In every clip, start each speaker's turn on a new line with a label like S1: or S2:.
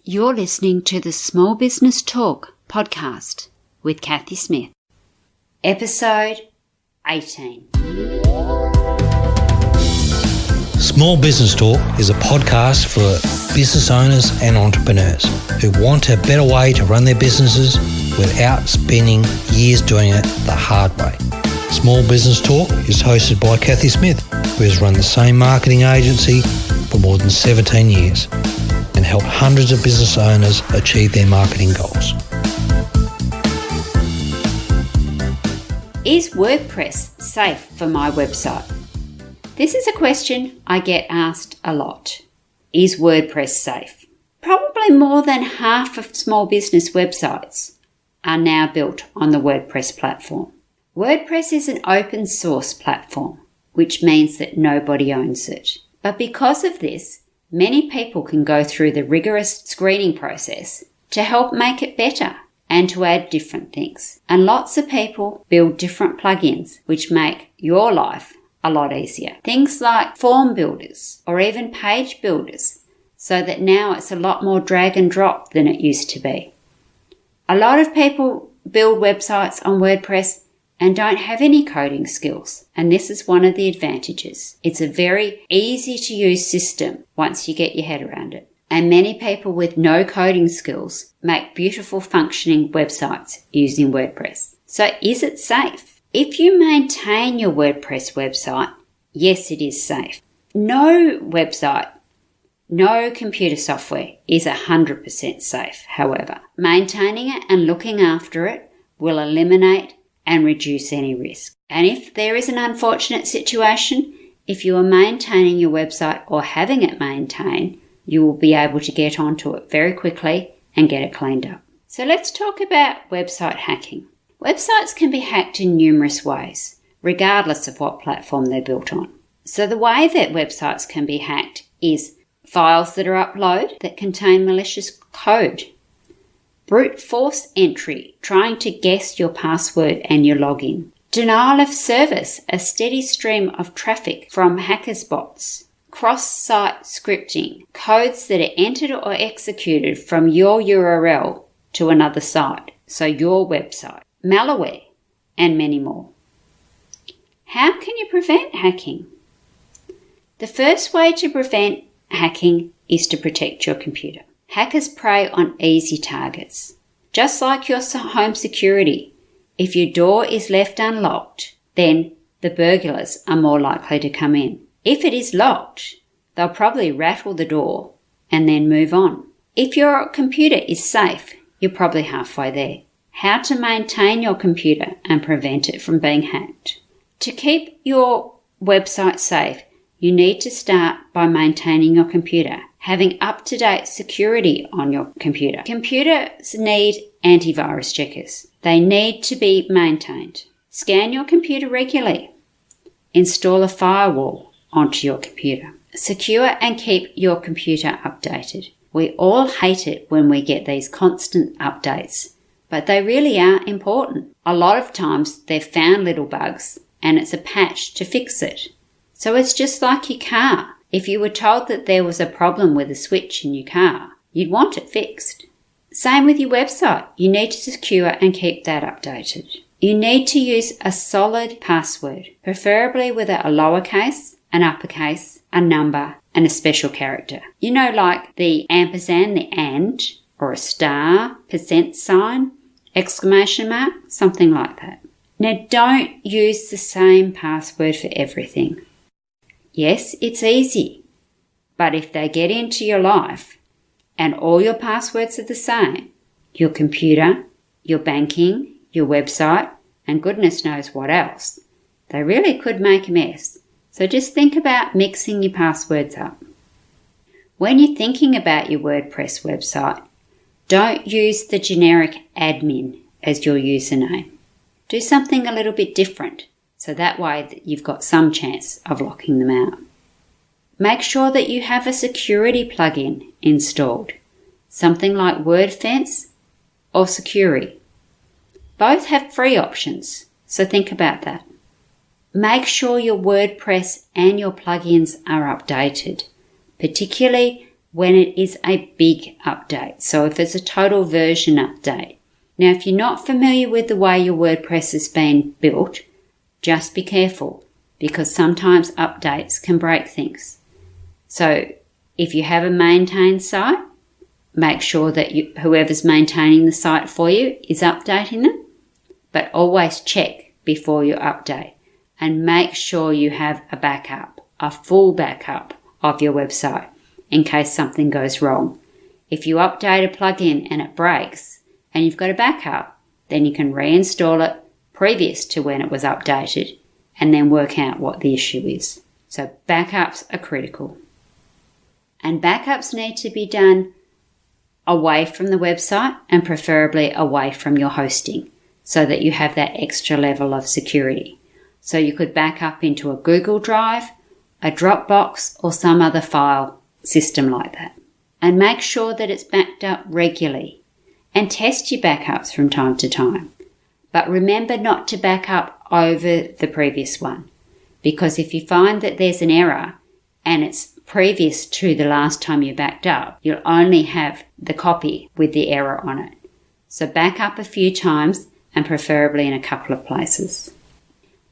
S1: You're listening to the Small Business Talk podcast with Cathy Smith. Episode 18.
S2: Small Business Talk is a podcast for business owners and entrepreneurs who want a better way to run their businesses without spending years doing it the hard way. Small Business Talk is hosted by Cathy Smith, who has run the same marketing agency for more than 17 years and helped hundreds of business owners achieve their marketing goals.
S1: Is WordPress safe for my website? This is a question I get asked a lot. Is WordPress safe? Probably more than half of small business websites are now built on the WordPress platform. WordPress is an open source platform, which means that nobody owns it. But because of this, many people can go through the rigorous screening process to help make it better and to add different things. And lots of people build different plugins which make your life a lot easier. Things like form builders or even page builders, so that now it's a lot more drag and drop than it used to be. A lot of people build websites on WordPress and don't have any coding skills, and this is one of the advantages. It's a very easy to use system once you get your head around it. And many people with no coding skills make beautiful functioning websites using WordPress. So is it safe? If you maintain your WordPress website, yes, it is safe. No website, no computer software is 100% safe, however. Maintaining it and looking after it will eliminate and reduce any risk. And if there is an unfortunate situation, if you are maintaining your website or having it maintained, you will be able to get onto it very quickly and get it cleaned up. So let's talk about website hacking. Websites can be hacked in numerous ways, regardless of what platform they're built on. So the way that websites can be hacked is files that are uploaded that contain malicious code, brute force entry, trying to guess your password and your login, denial of service, a steady stream of traffic from hackers' bots, cross-site scripting, codes that are entered or executed from your URL to another site, so your website, malware, and many more. How can you prevent hacking? The first way to prevent hacking is to protect your computer. Hackers prey on easy targets. Just like your home security, if your door is left unlocked, then the burglars are more likely to come in. If it is locked, they'll probably rattle the door and then move on. If your computer is safe, you're probably halfway there. How to maintain your computer and prevent it from being hacked. To keep your website safe, you need to start by maintaining your computer, having up-to-date security on your computer. Computers need antivirus checkers. They need to be maintained. Scan your computer regularly. Install a firewall onto your computer. Secure and keep your computer updated. We all hate it when we get these constant updates, but they really are important. A lot of times they've found little bugs and it's a patch to fix it. So it's just like your car. If you were told that there was a problem with a switch in your car, you'd want it fixed. Same with your website. You need to secure and keep that updated. You need to use a solid password, preferably with a lowercase, an uppercase, a number, and a special character. You know, like the ampersand, the and, or a star, %sign, exclamation mark, something like that. Now, don't use the same password for everything. Yes, it's easy, but if they get into your life and all your passwords are the same, your computer, your banking, your website, and goodness knows what else, they really could make a mess. So just think about mixing your passwords up. When you're thinking about your WordPress website, don't use the generic admin as your username. Do something a little bit different, so that way you've got some chance of locking them out. Make sure that you have a security plugin installed, something like WordFence or Securi. Both have free options, so think about that. Make sure your WordPress and your plugins are updated, particularly when it is a big update. So if it's a total version update. Now, if you're not familiar with the way your WordPress has been built, just be careful, because sometimes updates can break things. So if you have a maintained site, make sure that whoever's maintaining the site for you is updating them, but always check before you update and make sure you have a backup, a full backup of your website in case something goes wrong. If you update a plugin and it breaks and you've got a backup, then you can reinstall it previous to when it was updated and then work out what the issue is. So backups are critical. And backups need to be done away from the website and preferably away from your hosting so that you have that extra level of security. So you could back up into a Google Drive, a Dropbox, or some other file system like that. And make sure that it's backed up regularly and test your backups from time to time. But remember not to back up over the previous one, because if you find that there's an error and it's previous to the last time you backed up, you'll only have the copy with the error on it. So back up a few times and preferably in a couple of places.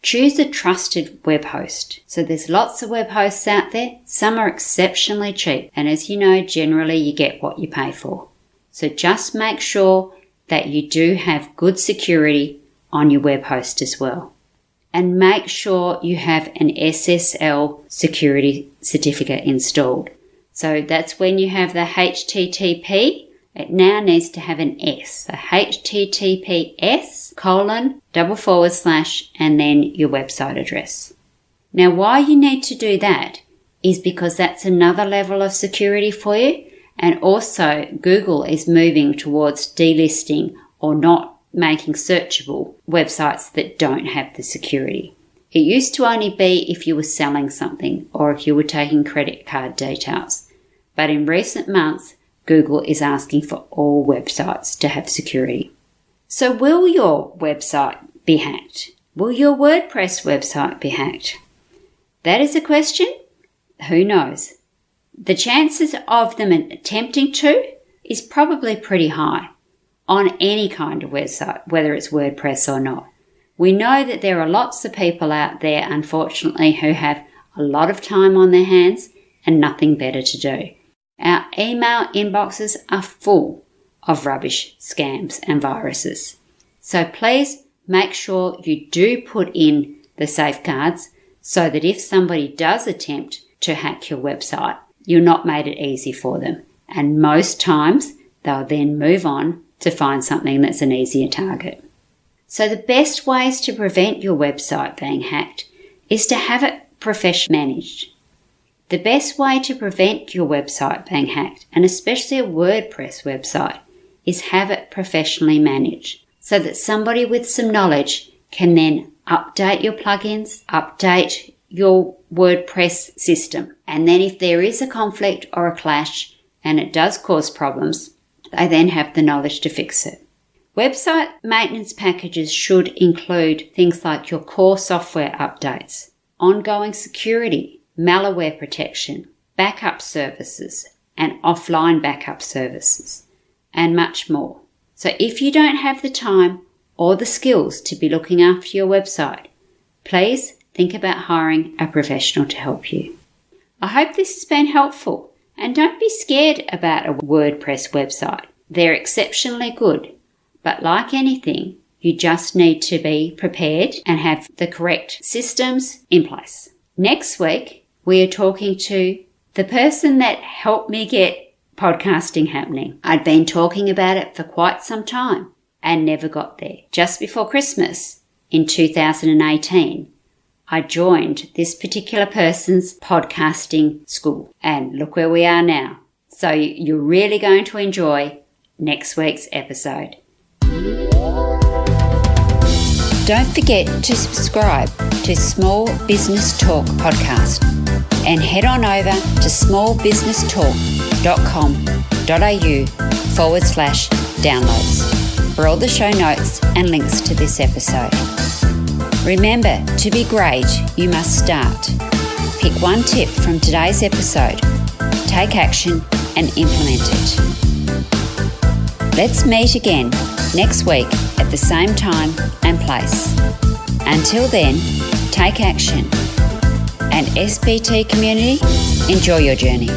S1: Choose a trusted web host. So there's lots of web hosts out there. Some are exceptionally cheap. And as you know, generally you get what you pay for. So just make sure that you do have good security on your web host as well. And make sure you have an SSL security certificate installed. So that's when you have the HTTP, it now needs to have an S. So HTTPS:// and then your website address. Now why you need to do that is because that's another level of security for you. And also Google is moving towards delisting or not making searchable websites that don't have the security. It used to only be if you were selling something or if you were taking credit card details. But in recent months, Google is asking for all websites to have security. So will your website be hacked? Will your WordPress website be hacked? That is a question. Who knows? The chances of them attempting to is probably pretty high on any kind of website, whether it's WordPress or not. We know that there are lots of people out there, unfortunately, who have a lot of time on their hands and nothing better to do. Our email inboxes are full of rubbish, scams and viruses. So please make sure you do put in the safeguards so that if somebody does attempt to hack your website, you're not made it easy for them. And most times they'll then move on to find something that's an easier target. So the best ways to prevent your website being hacked is to have it professionally managed. The best way to prevent your website being hacked, and especially a WordPress website, is have it professionally managed so that somebody with some knowledge can then update your plugins, update your WordPress system. And then if there is a conflict or a clash and it does cause problems, they then have the knowledge to fix it. Website maintenance packages should include things like your core software updates, ongoing security, malware protection, backup services, and offline backup services, and much more. So if you don't have the time or the skills to be looking after your website, please think about hiring a professional to help you. I hope this has been helpful. And don't be scared about a WordPress website. They're exceptionally good. But like anything, you just need to be prepared and have the correct systems in place. Next week, we are talking to the person that helped me get podcasting happening. I'd been talking about it for quite some time and never got there. Just before Christmas in 2018, I joined this particular person's podcasting school. And look where we are now. So you're really going to enjoy next week's episode. Don't forget to subscribe to Small Business Talk podcast and head on over to smallbusinestalk.com.au/downloads for all the show notes and links to this episode. Remember, to be great, you must start. Pick one tip from today's episode, take action, and implement it. Let's meet again next week at the same time and place. Until then, take action. And SBT community, enjoy your journey.